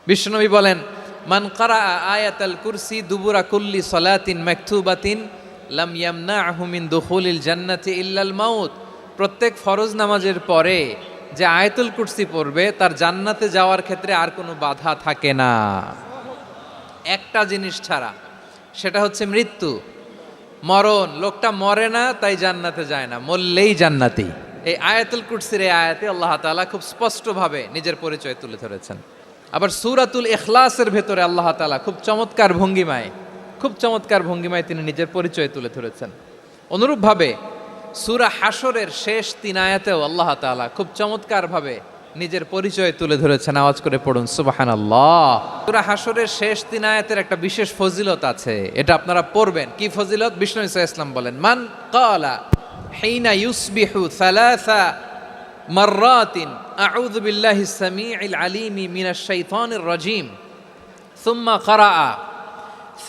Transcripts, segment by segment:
বিশ্বনবী বলেন, মান কারা আয়াতাল কুরসি দুবুরা কুল্লি সলাতিন মাকতুবাতিন লাম ইয়ামনাহু মিন দুখুলিল জান্নাতি ইল্লাল মাউত। প্রত্যেক ফরজ নামাজের পরে যে আয়াতুল কুরসি পড়বে তার জান্নাতে যাওয়ার ক্ষেত্রে আর কোনো বাধা থাকে না, একটা জিনিস ছাড়া, সেটা হচ্ছে মৃত্যু, মরণ। লোকটা মরে না তাই জান্নাতে যায় না, মরলেই জান্নাতি। এই আয়াতুল কুরসির এই আয়াতে আল্লাহ তাআলা খুব স্পষ্টভাবে নিজের পরিচয় তুলে ধরেছেন। আবার সূরাতুল ইখলাসের ভেতরে আল্লাহ তাআলা খুব চমৎকার ভঙ্গিমায় তিনি নিজের পরিচয় তুলে ধরেছেন। অনুরূপভাবে সূরা হাশরের শেষ 3 আয়াতেও আল্লাহ তাআলা খুব চমৎকারভাবে নিজের পরিচয় তুলে ধরেছেন। আওয়াজ করে পড়ুন সুবহানাল্লাহ। সূরা হাশরের শেষ 3 আয়াতের একটা বিশেষ ফজিলত আছে, এটা আপনারা পড়বেন। কি ফজিলত? বিষ্ণু ইসা ইসলাম বলেন, মান ক্বালা হিনা ইউসবিহু সালাসা মাররাতিন আউযু বিল্লাহিস সামিউল আলিম মিনাশ শাইতানির রাজীম সুম্মা ক্বারাআ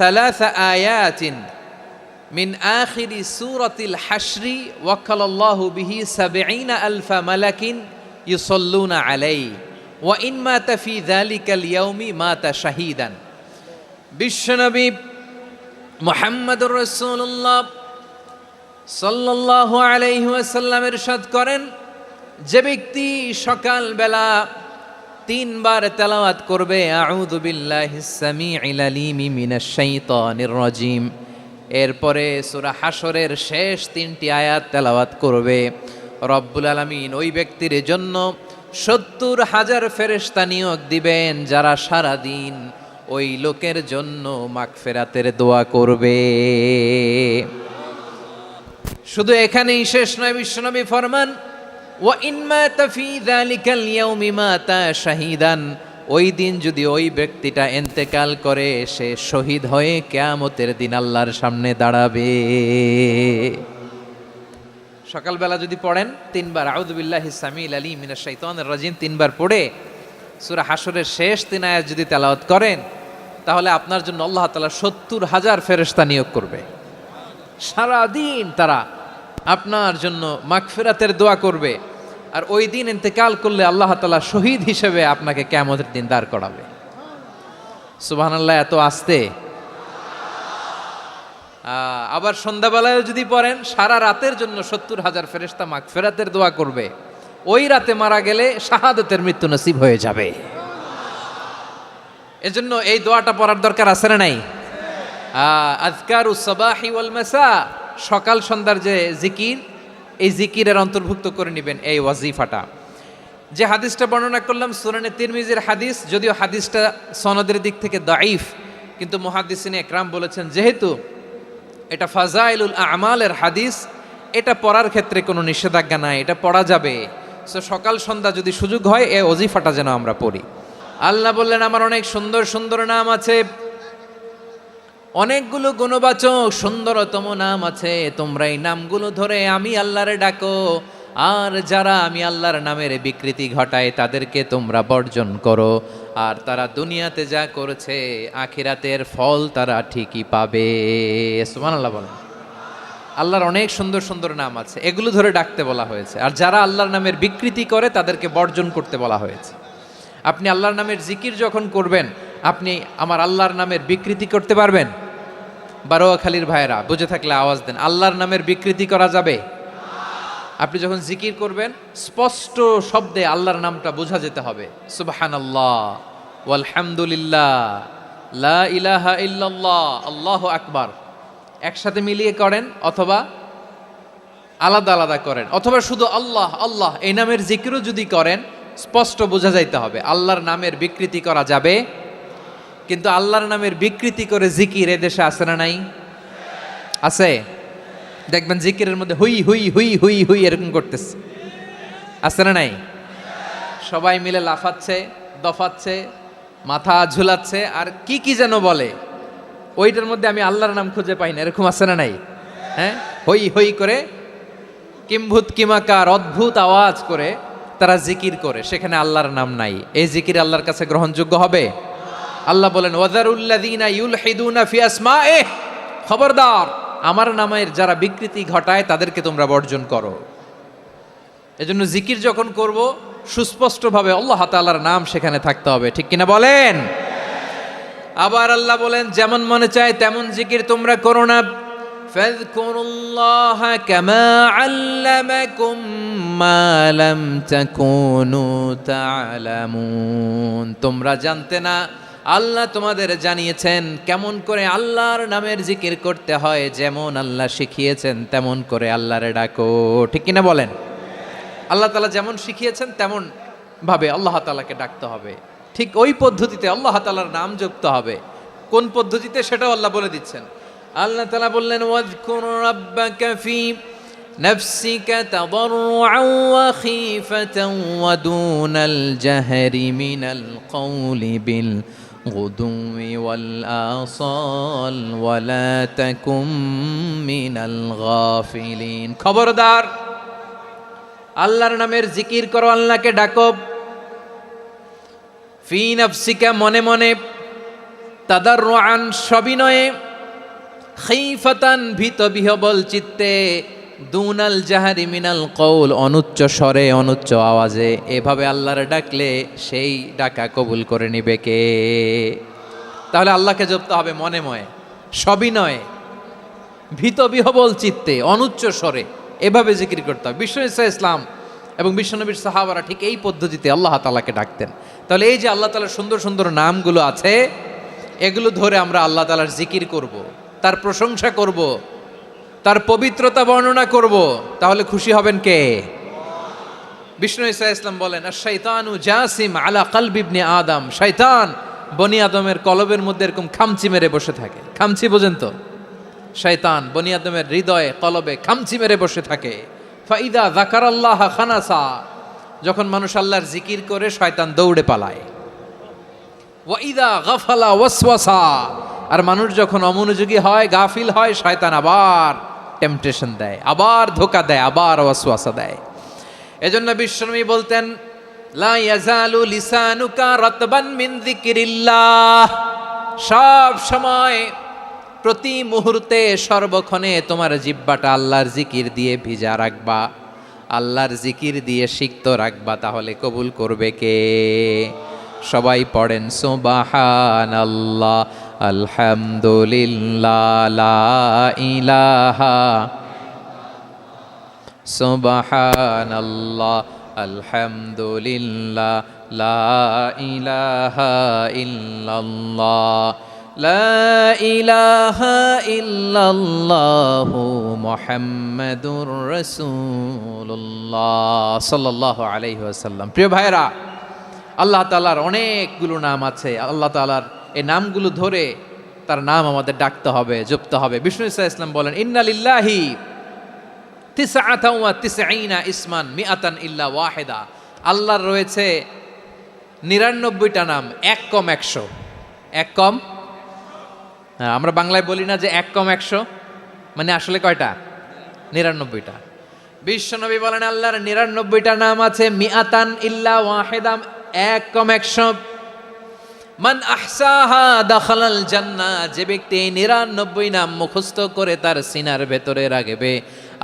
সালাসা আয়াতিন মিন আখিরি সূরাতিল হাশরি ওয়াক্কালাল্লাহু বিহি ৭০,০০০ মালাকিন ইউসাল্লুনা আলাইহি ওয়া ইন মাতা ফি যালিকাল ইয়াউমি মাতা শাহীদান। বিশ্বনবী মুহাম্মদুর রাসূলুল্লাহ সাল্লাল্লাহু আলাইহি ওয়াসাল্লাম ইরশাদ করেন, যে ব্যক্তি সকালবেলা 3 বার তেলাওয়াত করবে আউযু বিল্লাহিস সামিউল আলিম মিনাশ শাইতানির রাজীম, এরপরে সূরা হাশরের শেষ 3টি আয়াত তেলাওয়াত করবে, রব্বুল আলামিন ওই ব্যক্তির জন্য ৭০,০০০ ফেরেশতা নিয়োগ দিবেন যারা সারা দিন ওই লোকের জন্য মাগফিরাতের দোয়া করবে। শুধু এখানেই শেষ নয়, বিশ্বনবী ফরমান, ওয়া ইন মাতা ফি যালিকাল ইয়াউমি মাতা শাহীদান, ওই দিন যদি ওই ব্যক্তিটা ইন্তেকাল করে সে শহীদ হয়ে কিয়ামতের দিন আল্লাহর সামনে দাঁড়াবে। সকালবেলা যদি পড়েন 3 বার আউযু বিল্লাহিস সামিউল আলিম মিনাশ শাইতানির রাজীম 3 বার পড়ে সূরা হাশরের শেষ 3 আয়াত যদি তেলাওয়াত করেন, তাহলে আপনার জন্য আল্লাহ তাআলা ৭০,০০০ ফেরেশতা নিয়োগ করবে। সারা দিন তারা আপনার জন্য মাগফিরাতের দোয়া করবে, আর ওই দিন ইন্তেকাল করলে আল্লাহ তাআলা শহীদ হিসেবে আপনাকে কিয়ামতের দিন দাঁড় করাবে। সুবহানাল্লাহ। এত আস্তে। আবার সন্ধ্যাবেলায় যদি পড়েন, সারা রাতের জন্য ৭০,০০০ ফেরেশতা মাগফিরাতের দোয়া করবে। ওই রাতে মারা গেলে শাহাদাতের মৃত্যু নসিব হয়ে যাবে। এজন্য এই দোয়াটা পড়ার দরকার আছে না নাই? আযকারুস সাবাহি ওয়াল মাসা, সকাল সন্ধ্যার যে জিকির, এই জিকিরের অন্তর্ভুক্ত করে নেবেন এই ওয়াজিফাটা। যে হাদিসটা বর্ণনা করলাম সুনানে তিরমিজির হাদিস, যদিও হাদিসটা সনদের দিক থেকে দাঈফ, কিন্তু মুহাদ্দিসিনে একরাম বলেছেন যেহেতু এটা ফাজাইলুল আমালের হাদিস, এটা পড়ার ক্ষেত্রে কোনো নিষেধাজ্ঞা নাই, এটা পড়া যাবে। সো সকাল সন্ধ্যা যদি সুযোগ হয় এই ওয়াজিফাটা যেন আমরা পড়ি। আল্লাহ বললেন, আমার অনেক সুন্দর সুন্দর নাম আছে, অনেকগুলো গুণবাচক সুন্দরতম নাম আছে, তোমরা এই নামগুলো ধরে আমি আল্লাহরে ডাকো, আর যারা আমি আল্লাহর নামের বিকৃতি ঘটায় তাদেরকে তোমরা বর্জন করো, আর তারা দুনিয়াতে যা করেছে আখিরাতের ফল তারা ঠিকই পাবে। সুবহানাল্লাহ বলেন। আল্লাহর অনেক সুন্দর সুন্দর নাম আছে, এগুলো ধরে ডাকতে বলা হয়েছে, আর যারা আল্লাহর নামের বিকৃতি করে তাদেরকে বর্জন করতে বলা হয়েছে। আপনি আল্লাহর নামের জিকির যখন করবেন, আপনি আমার আল্লাহর নামের বিকৃতি করতে পারবেন? বারোয়াখালীর ভাইয়েরা বুঝে থাকলে আওয়াজ দেন, আল্লাহর নামের বিকৃতি করা যাবে? আপনি যখন জিকির করবেন স্পষ্ট শব্দে আল্লাহর নামটা বোঝা যেতে হবে। সুবহানাল্লাহ, ওয়ালহামদুলিল্লাহ, লা ইলাহা ইল্লাল্লাহ, আল্লাহু আকবার, একসাথে মিলিয়ে করেন অথবা আলাদা আলাদা করেন, অথবা শুধু আল্লাহ আল্লাহ এই নামের জিকিরও যদি করেন স্পষ্ট বোঝা যাইতে হবে। আল্লাহর নামের বিকৃতি করা যাবে, কিন্তু আল্লাহর নামের বিকৃতি করে জিকির এদেশে আছে না নাই? আছে। দেখবেন জিকিরের মধ্যে হুই হুই হুই হুই হুই এরকম করতেছে, আছে না নাই? সবাই মিলে লাফাচ্ছে, দফাচ্ছে, মাথা ঝুলাচ্ছে, আর কি কি যেন বলে, ওইটার মধ্যে আমি আল্লাহর নাম খুঁজে পাই না, এরকম আছে না নাই? হ্যাঁ, হই হই করে কিম্ভূত কিমাকার অদ্ভুত আওয়াজ করে তারা জিকির করে, সেখানে আল্লাহর নাম নাই। এই জিকির আল্লাহর কাছে গ্রহণযোগ্য হবে? আল্লাহ বলেন, ওয়াযারুল্লাযীনা ইউলহিদুনা ফি আসমাইহি, খবরদার আমার নামের যারা বিকৃতি ঘটায় তাদেরকে তোমরা বর্জন করো। এজন্য জিকির যখন করব সুস্পষ্টভাবে আল্লাহ তাআলার নাম সেখানে থাকতে হবে, ঠিক কিনা বলেন? আবার আল্লাহ বলেন, যেমন মনে চায় তেমন জিকির তোমরা করো না। ফাযকুরুল্লাহা কামা আল্লামাকুম মা লাম তাকুনু তা'লামুন। তোমরা জানতে না, আল্লাহ তোমাদের জানিয়েছেন কেমন করে আল্লাহর নামের জিকির করতে হয়, যেমন আল্লাহ শিখিয়েছেন তেমন করে আল্লাহরে ডাকো, ঠিক কিনা বলেন? আল্লাহ তাআলা যেমন শিখিয়েছেন তেমন ভাবে আল্লাহ তাআলাকে ডাকতে হবে, ঠিক ওই পদ্ধতিতে আল্লাহ তাআলার নাম জপতে হবে। কোন পদ্ধতিতে সেটাও আল্লাহ বলে দিচ্ছেন। আল্লাহ তাআলা বললেন, ওয়াযকুর রাব্বাকা ফি নাফসিকা তাদাররুআন ওয়া খীফাতান ওয়া দুনাল জাহরি মিনাল কওলি বিল গুদুই ওয়াল আসাল ওয়া লা তাকুম মিনাল গাফিলিন। খবরদার, আল্লাহর নামের জিকির করো, আল্লাহকে ডাকো। ফি নাফসিকা, মনে মনে, তাদাররুআন, সবিনয়ে, খীফাতান, ভীত বিহবল চিত্তে, দুনাল জাহারি মিনাল কওল, অনুচ্চ স্বরে অনুচ্চ আওয়াজে। এভাবে আল্লাহর ডাকলে সেই ডাকা কবুল করে নিবে কে? তাহলে আল্লাহকে জপতে হবে মনে মনে, সবিনয়ে, ভীত বিহবল চিত্তে, অনুচ্চ স্বরে, এভাবে জিকির করতে হবে। বিশ্ব ইসলাম এবং বিশ্বনবীর সাহাবারা ঠিক এই পদ্ধতিতে আল্লাহ তাআলাকে ডাকতেন। তাহলে এই যে আল্লাহ তাআলার সুন্দর সুন্দর নামগুলো আছে, এগুলো ধরে আমরা আল্লাহ তাআলার জিকির করব, তার প্রশংসা করব, তার পবিত্রতা বর্ণনা করব, তাহলে খুশি হবেন কে? বিষ্ণু ঈসা ইসলাম বলেন, আশ-শাইতানু জাসিম আলা কলবি ইবনে আদম। শয়তান বনি আদমের কলবের মধ্যে এরকম খামচি মেরে বসে থাকে। খামচি বোঝেন তো? শয়তান বনি আদমের হৃদয়ে কলবে খামচি মেরে বসে থাকে। ফাইদা যাকারাল্লাহ খানাসা, যখন মানুষ আল্লাহর জিকির করে শয়তান দৌড়ে পালায়। ওয়াইদা গাফালা ওয়াসওয়াসা, আর মানুষ যখন অমনোযোগী হয়, গাফিল হয়, শয়তান আবার টেম্পটেশন দেয়, আবার ধোঁকা দেয়, আবার ওয়াসওয়াসা দেয়। এজন্য বিশ্বনবী বলতেন, লা ইয়াজালু লিসানুকা রাতবান মিন যিকরিল্লাহ, সব সময়, প্রতি মুহূর্তে, সর্বক্ষণে তোমার জিহ্বাটা আল্লাহর জিকির দিয়ে ভিজা রাখবা, আল্লাহর জিকির দিয়ে সিক্ত রাখবা, তাহলে কবুল করবে কে? সবাই পড়েন সুবহানাল্লাহ, আলহামদুলিল্লাহ, লা ইলাহা, সুবহানাল্লাহ, আলহামদুলিল্লাহ, লা ইলাহা ইল্লাল্লাহ, লা ইলাহা ইল্লাল্লাহু মুহাম্মাদুর রাসূলুল্লাহ সাল্লাল্লাহু আলাইহি ওয়াসাল্লাম। প্রিয় ভাইরা, আল্লাহ তাআলার অনেকগুলো নাম আছে। আল্লাহ তাআলার এই নামগুলো ধরে তার নাম আমাদের ডাকতে হবে, জপতে হবে। বিষ্ণু ইসলাম বলেন, ইন্না লিল্লাহি তিসআতান ওয়া তিসঈনা ইসমান মিআতান ইল্লা ওয়াহিদা। আল্লাহর রয়েছে 99টা নাম, এক কম 100। এক কম, আমরা বাংলায় বলি না যে এক কম 100, মানে আসলে কয়টা? 99টা। বিশ্বনবী বলেন, আল্লাহর 99টা নাম আছে, মিআতান ইল্লা ওয়াহিদা, এক কম 100। মান আহসাহা দাখালাল জান্নাহ, যে ব্যক্তি 99 নাম মুখস্থ করে তার সিনার ভেতরে রাখবে,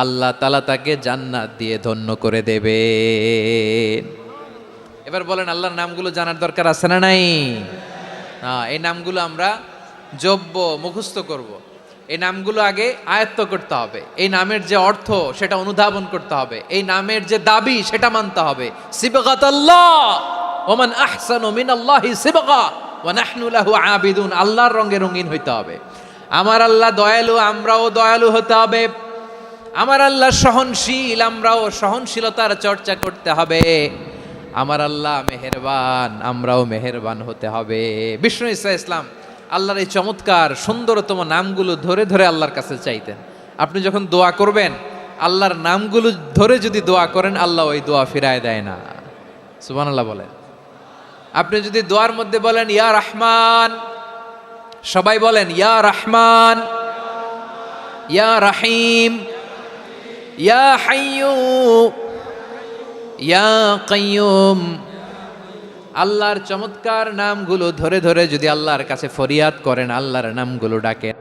আল্লাহ তাআলা তাকে জান্নাত দিয়ে ধন্য করে দেবে। এবার বলেন, আল্লাহর নামগুলো জানার দরকার আছে না নাই? এই নামগুলো আমরা জপব, মুখস্থ করব। এই নামগুলো আগে আয়ত্ত করতে হবে। এই নামের যে অর্থ সেটা অনুধাবন করতে হবে। এই নামের যে দাবি সেটা মানতে হবে। সিবগাতাল্লাহ ওয়া মান আহসানু মিনাল্লাহি সিবগা ওয়া নাহনু লাহু আবিদুন। আল্লাহর রঙে রঙিন হইতে হবে। আমার আল্লাহ দয়ালু, আমরাও দয়ালু হতে হবে। আমার আল্লাহ সহনশীল, আমরাও সহনশীলতার চর্চা করতে হবে। আমার আল্লাহ মেহেরবান, আমরাও মেহেরবান হতে হবে। বিষ্ণু ঈসা ইসলাম আল্লাহর এই চমৎকার সুন্দরতম নামগুলো ধরে ধরে আল্লাহর কাছে চাইতেন। আপনি যখন দোয়া করবেন, আল্লাহর নামগুলো ধরে যদি দোয়া করেন, আল্লাহ ওই দোয়া ফিরায় দেয় না। সুবহানাল্লাহ বলেন। আপনি যদি দোয়ার মধ্যে বলেন ইয়া রহমান, সবাই বলেন ইয়া রহমান, ইয়া রহিম, ইয়া হাইয়্যু, ইয়া কাইয়্যুম, আল্লাহর চমৎকার নামগুলো ধরে ধরে যদি আল্লাহর কাছে ফরিয়াদ করেন, আল্লাহর নামগুলো ডাকেন,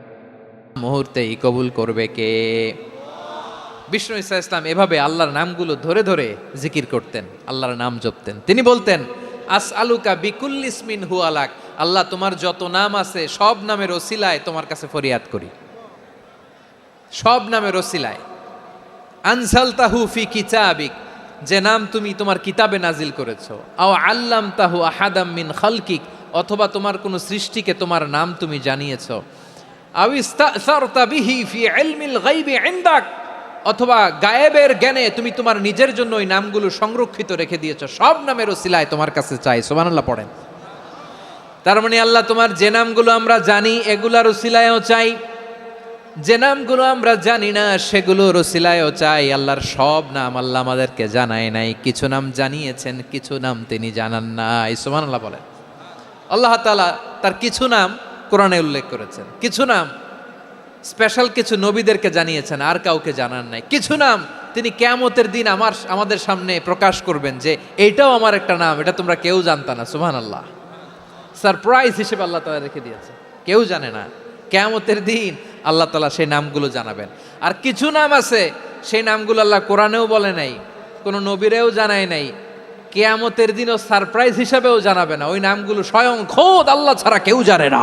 মুহূর্তেই কবুল করবে কে? বিষ্ণু ঈসা ইসলাম এভাবে আল্লাহর নামগুলো ধরে ধরে জিকির করতেন, আল্লাহর নাম জপতেন। তিনি বলতেন, আসআলুকা বিকুল্লি ইসমিন হু আলাক, আল্লাহ তোমার যত নাম আছে সব নামের ওসিলায় তোমার কাছে ফরিয়াদ করি, সব নামের ওসিলায়। আনজালতাহু ফি কিতাবিক, যে নাম তুমি তোমার কিতাবে নাজিল করেছো। আও আল্লামতাহু আহাদাম মিন খালকিক, অথবা তোমার কোন সৃষ্টিকে তোমার নাম তুমি জানিয়েছো। আও ইস্তাসারতা বিহি ফি ইলমিল গায়বি ইনদাক, অথবা গায়েবের জ্ঞানে তুমি তোমার নিজের জন্য ওই নামগুলো সংরক্ষিত রেখে দিয়েছো। সব নামের ওসিলায় তোমার কাছে চাই। সুবহানাল্লাহ পড়েন। তার মানে আল্লাহ তোমার যে নামগুলো আমরা জানি এগুলার ওসিলায়ও চাই, যে নামগুলো আমরা জানি না সেগুলোর ওসিলায়ও চাই। আল্লাহর সব নাম আল্লাহ আমাদেরকে জানায় নাই, কিছু নাম জানিয়েছেন, কিছু নাম তিনি জানান নাই। সুবহানাল্লাহ বলেন। আল্লাহ তাআলা তার কিছু নাম কোরআনে উল্লেখ করেছেন, কিছু নাম স্পেশাল কিছু নবীদেরকে জানিয়েছেন, আর কাউকে জানান নাই। কিছু নাম তিনি কিয়ামতের দিন আমাদের সামনে প্রকাশ করবেন যে এইটাও আমার একটা নাম, এটা তোমরা কেউ জানতা না। সুবহানাল্লাহ, সারপ্রাইজ হিসেবে আল্লাহ তাআলা রেখে দিয়েছে, কেউ জানে না। কিয়ামতের দিন আল্লাহ তাআলা সেই নামগুলো জানাবেন। আর কিছু নাম আছে সেই নামগুলো আল্লাহ কোরআনেও বলে নাই, কোনো নবীরেও জানায় নাই, কিয়ামতের দিনও সারপ্রাইজ হিসেবেও জানাবে না। ওই নামগুলো স্বয়ং খোদ আল্লাহ ছাড়া কেউ জানে না।